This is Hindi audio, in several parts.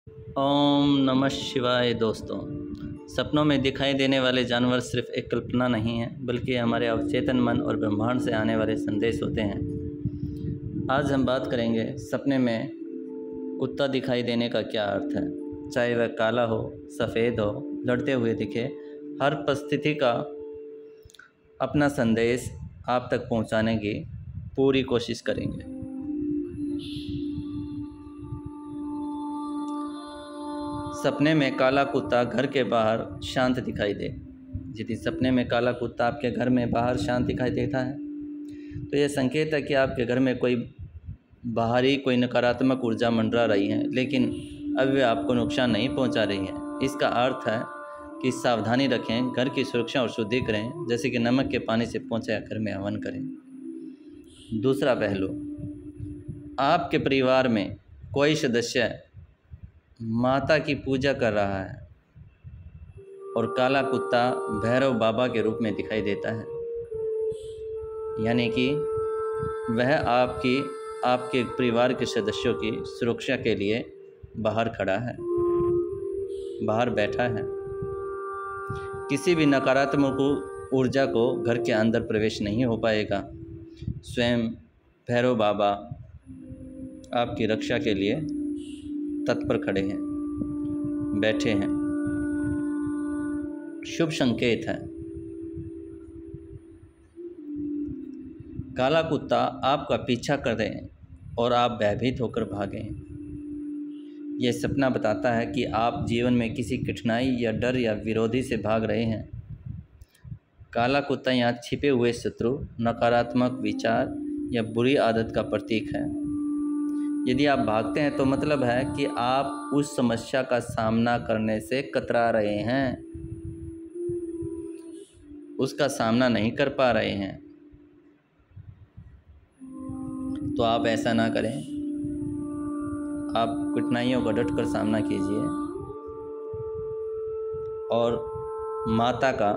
ओम नमः शिवाय। दोस्तों, सपनों में दिखाई देने वाले जानवर सिर्फ एक कल्पना नहीं है, बल्कि हमारे अवचेतन मन और ब्रह्मांड से आने वाले संदेश होते हैं। आज हम बात करेंगे सपने में कुत्ता दिखाई देने का क्या अर्थ है। चाहे वह काला हो, सफ़ेद हो, लड़ते हुए दिखे, हर परिस्थिति का अपना संदेश आप तक पहुंचाने की पूरी कोशिश करेंगे। सपने में काला कुत्ता घर के बाहर शांत दिखाई दे। यदि सपने में काला कुत्ता आपके घर में बाहर शांत दिखाई देता है तो यह संकेत है कि आपके घर में कोई नकारात्मक ऊर्जा मंडरा रही है, लेकिन अब वे आपको नुकसान नहीं पहुंचा रही है। इसका अर्थ है कि सावधानी रखें, घर की सुरक्षा और शुद्धि करें, जैसे कि नमक के पानी से पोंछा घर में हवन करें। दूसरा पहलू, आपके परिवार में कोई सदस्य माता की पूजा कर रहा है और काला कुत्ता भैरव बाबा के रूप में दिखाई देता है, यानी कि वह आपके परिवार के सदस्यों की सुरक्षा के लिए बाहर खड़ा है, बाहर बैठा है। किसी भी नकारात्मक ऊर्जा को घर के अंदर प्रवेश नहीं हो पाएगा। स्वयं भैरव बाबा आपकी रक्षा के लिए तत्पर खड़े हैं, बैठे हैं। शुभ संकेत है। काला कुत्ता आपका पीछा कर रहे हैं और आप भयभीत होकर भागें। यह सपना बताता है कि आप जीवन में किसी कठिनाई या डर या विरोधी से भाग रहे हैं। काला कुत्ता यहाँ छिपे हुए शत्रु, नकारात्मक विचार या बुरी आदत का प्रतीक है। यदि आप भागते हैं तो मतलब है कि आप उस समस्या का सामना करने से कतरा रहे हैं, उसका सामना नहीं कर पा रहे हैं। तो आप ऐसा ना करें, आप कठिनाइयों का डटकर सामना कीजिए और माता का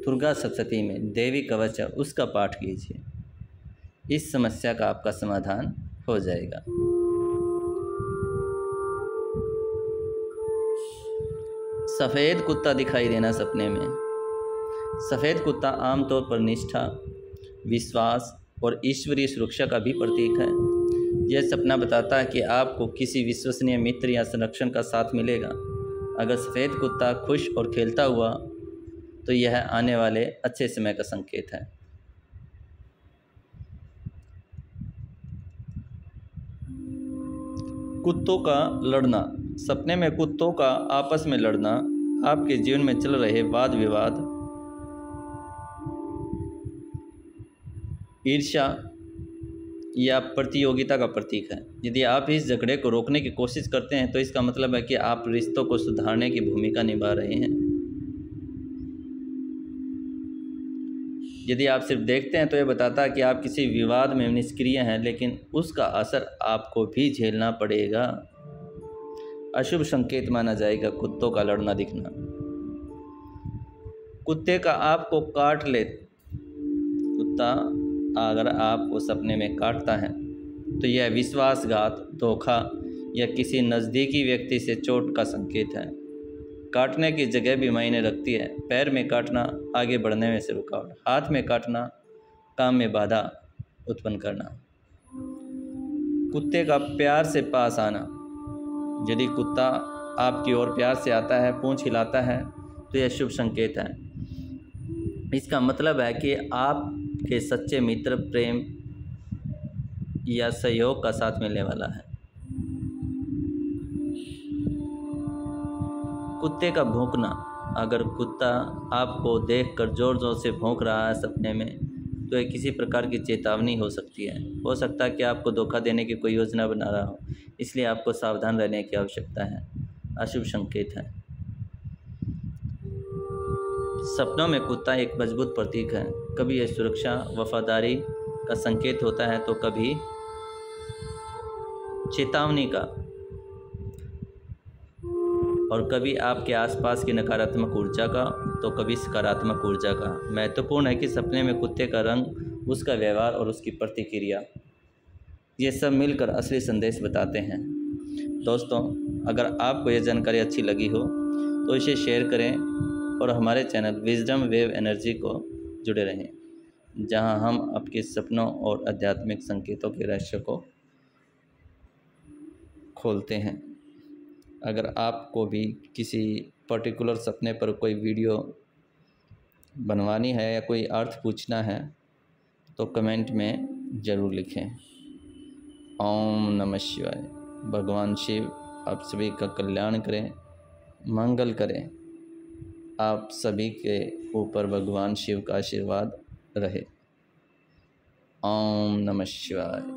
दुर्गा सप्तशती में देवी कवच है उसका पाठ कीजिए। इस समस्या का आपका समाधान हो जाएगा। सफ़ेद कुत्ता दिखाई देना सपने में। सफ़ेद कुत्ता आमतौर पर निष्ठा, विश्वास और ईश्वरीय सुरक्षा का भी प्रतीक है। यह सपना बताता है कि आपको किसी विश्वसनीय मित्र या संरक्षण का साथ मिलेगा। अगर सफ़ेद कुत्ता खुश और खेलता हुआ तो यह आने वाले अच्छे समय का संकेत है। कुत्तों का लड़ना। सपने में कुत्तों का आपस में लड़ना आपके जीवन में चल रहे वाद विवाद, ईर्ष्या या प्रतियोगिता का प्रतीक है। यदि आप इस झगड़े को रोकने की कोशिश करते हैं तो इसका मतलब है कि आप रिश्तों को सुधारने की भूमिका निभा रहे हैं। यदि आप सिर्फ देखते हैं तो यह बताता है कि आप किसी विवाद में निष्क्रिय हैं, लेकिन उसका असर आपको भी झेलना पड़ेगा। अशुभ संकेत माना जाएगा कुत्तों का लड़ना दिखना। कुत्ते का आपको काट ले। कुत्ता अगर आपको सपने में काटता है तो यह विश्वासघात, धोखा या किसी नज़दीकी व्यक्ति से चोट का संकेत है। काटने की जगह भी मायने रखती है। पैर में काटना आगे बढ़ने में से रुकावट, हाथ में काटना काम में बाधा उत्पन्न करना। कुत्ते का प्यार से पास आना। यदि कुत्ता आपकी ओर प्यार से आता है, पूंछ हिलाता है, तो यह शुभ संकेत है। इसका मतलब है कि आपके सच्चे मित्र प्रेम या सहयोग का साथ मिलने वाला है। कुत्ते का भौंकना। अगर कुत्ता आपको देखकर ज़ोर ज़ोर से भौंक रहा है सपने में, तो यह किसी प्रकार की चेतावनी हो सकती है। हो सकता है कि आपको धोखा देने की कोई योजना बना रहा हो, इसलिए आपको सावधान रहने की आवश्यकता है। अशुभ संकेत है। सपनों में कुत्ता एक मजबूत प्रतीक है। कभी यह सुरक्षा, वफादारी का संकेत होता है तो कभी चेतावनी का, और कभी आपके आसपास की नकारात्मक ऊर्जा का तो कभी सकारात्मक ऊर्जा का। महत्वपूर्ण है कि सपने में कुत्ते का रंग, उसका व्यवहार और उसकी प्रतिक्रिया, ये सब मिलकर असली संदेश बताते हैं। दोस्तों, अगर आपको ये जानकारी अच्छी लगी हो तो इसे शेयर करें और हमारे चैनल विजडम वेव एनर्जी को जुड़े रहें, जहां हम आपके सपनों और आध्यात्मिक संकेतों के रहस्य को खोलते हैं। अगर आपको भी किसी पर्टिकुलर सपने पर कोई वीडियो बनवानी है या कोई अर्थ पूछना है तो कमेंट में ज़रूर लिखें। ओम नमः शिवाय। भगवान शिव आप सभी का कल्याण करें, मंगल करें। आप सभी के ऊपर भगवान शिव का आशीर्वाद रहे। ओम नमः शिवाय।